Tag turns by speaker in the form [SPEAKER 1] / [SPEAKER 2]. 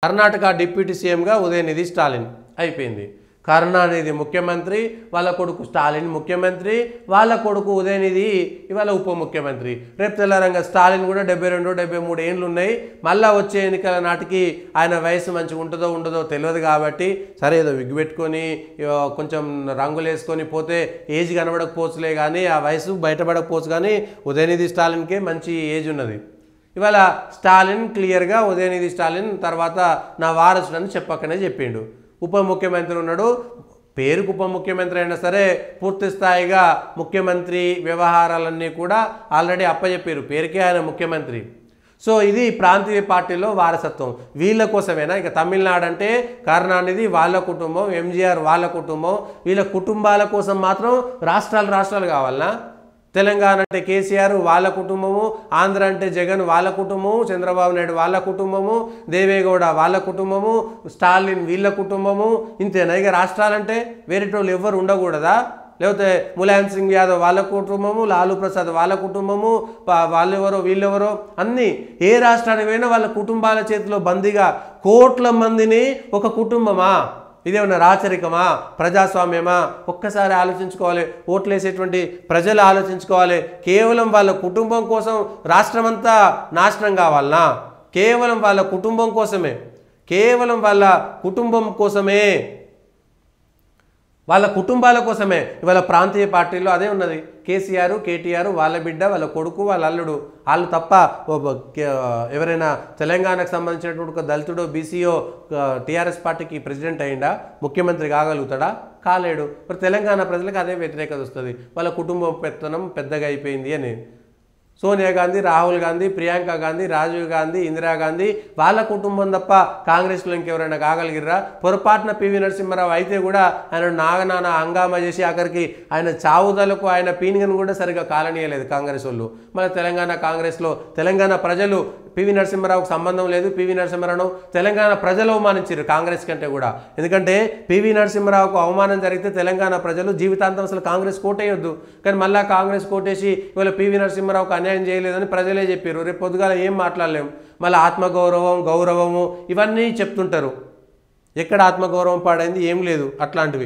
[SPEAKER 1] Karnataka deputy సీఎంగా ఉదయనిధి స్టాలిన్ అయిపోయింది. కరుణానిధి ముఖ్యమంత్రి, వాళ్ళ కొడుకు స్టాలిన్ ముఖ్యమంత్రి, వాళ్ళ కొడుకు ఉదయనిధి ఇవాళ ఉప ముఖ్యమంత్రి. రేపు తెల్లారంగా స్టాలిన్ కూడా 72, 73 ఏళ్ళు ఉన్నాయి. మళ్ళీ వచ్చే ఎన్నికల నాటికి ఆయన వయసు మంచిగా ఉంటుందో ఉండదో తెలియదు కాబట్టి సరే ఏదో విగ్గు పెట్టుకొని కొంచెం రంగులు వేసుకొని పోతే ఏజ్ కనబడకపోవచ్చులే కానీ ఆ వయసు బయటపడకపోవచ్చు. కానీ ఉదయనిధి స్టాలిన్కే మంచి ఏజ్ ఉన్నది. ఇవాళ స్టాలిన్ క్లియర్గా ఉదయనిధి స్టాలిన్ తర్వాత నా వారసుడని చెప్పకనే చెప్పిండు. ఉప ముఖ్యమంత్రి ఉన్నాడు, పేరుకు ఉప ముఖ్యమంత్రి అయినా సరే పూర్తి స్థాయిగా ముఖ్యమంత్రి వ్యవహారాలన్నీ కూడా ఆల్రెడీ అప్పచెప్పారు, పేరుకే ఆయన ముఖ్యమంత్రి. సో ఇది ప్రాంతీయ పార్టీలో వారసత్వం వీళ్ళ కోసమేనా? ఇక తమిళనాడు అంటే కరుణానిధి వాళ్ళ కుటుంబం, ఎంజీఆర్ వాళ్ళ కుటుంబం, వీళ్ళ కుటుంబాల కోసం మాత్రం రాష్ట్రాలు కావాలనా? తెలంగాణ అంటే కేసీఆర్ వాళ్ళ కుటుంబము, ఆంధ్ర అంటే జగన్ వాళ్ళ కుటుంబము, చంద్రబాబు నాయుడు వాళ్ళ కుటుంబము, దేవేగౌడ వాళ్ళ కుటుంబము, స్టాలిన్ వీళ్ళ కుటుంబము, ఇంతేనా? ఇక రాష్ట్రాలంటే వేరేటోళ్ళు ఎవ్వరు ఉండకూడదా? లేకపోతే ములాయం సింగ్ యాదవ్ వాళ్ళ కుటుంబము, లాలూ ప్రసాద్ వాళ్ళ కుటుంబము, వాళ్ళెవరో వీళ్ళెవరో అన్నీ ఏ రాష్ట్రానికి పోయినా వాళ్ళ కుటుంబాల చేతిలో బందీగా కోట్ల మందిని ఒక కుటుంబమా? ఇదేమన్నా రాచరికమా? ప్రజాస్వామ్యమా? ఒక్కసారి ఆలోచించుకోవాలి. ఓట్లేసేటువంటి ప్రజలు ఆలోచించుకోవాలి. కేవలం వాళ్ళ కుటుంబం కోసం రాష్ట్రమంతా నాశనం కావాలనా? కేవలం వాళ్ళ కుటుంబం కోసమే, కేవలం వాళ్ళ కుటుంబం కోసమే, వాళ్ళ కుటుంబాల కోసమే ఇవాళ ప్రాంతీయ పార్టీల్లో అదే ఉన్నది. కేసీఆర్, కేటీఆర్, వాళ్ళ బిడ్డ, వాళ్ళ కొడుకు, వాళ్ళ అల్లుడు, వాళ్ళు తప్ప ఎవరైనా తెలంగాణకు సంబంధించినటువంటి ఒక దళితుడో బీసీఓ టీఆర్ఎస్ పార్టీకి ప్రెసిడెంట్ అయ్యిందా? ముఖ్యమంత్రి కాగలుగుతాడా? కాలేడు. మరి తెలంగాణ ప్రజలకు అదే వ్యతిరేకత వస్తుంది, వాళ్ళ కుటుంబ పెత్తనం పెద్దగా అయిపోయింది అని. సోనియా గాంధీ, రాహుల్ గాంధీ, ప్రియాంక గాంధీ, రాజీవ్ గాంధీ, ఇందిరాగాంధీ వాళ్ళ కుటుంబం తప్ప కాంగ్రెస్లో ఇంకెవరైనా కాగలిగిర్రా? పొరపాటున పివి నరసింహారావు అయితే కూడా ఆయన నాగనాన హంగామా చేసి ఆఖరికి ఆయన చావుదలకు ఆయన పీనిగను కూడా సరిగ్గా కాలనీయలేదు కాంగ్రెస్ వాళ్ళు. మళ్ళీ తెలంగాణ కాంగ్రెస్లో తెలంగాణ ప్రజలు పివి నరసింహారావుకు సంబంధం లేదు, పివి నరసింహారావు తెలంగాణ ప్రజలు అవమానించారు కాంగ్రెస్ కంటే కూడా. ఎందుకంటే పివి నరసింహారావుకు అవమానం జరిగితే తెలంగాణ ప్రజలు జీవితాంతం అసలు కాంగ్రెస్ కోటేయొద్దు, కానీ మళ్ళీ కాంగ్రెస్ కోటేసి ఇవాళ పివి నరసింహారావుకు అన్యాయం చేయలేదని ప్రజలే చెప్పారు. రేపు పొద్దుగాల ఏం మాట్లాడలేము. మళ్ళీ ఆత్మగౌరవం, గౌరవము ఇవన్నీ చెప్తుంటారు. ఎక్కడ ఆత్మగౌరవం పాడైంది? ఏం లేదు అట్లాంటివి.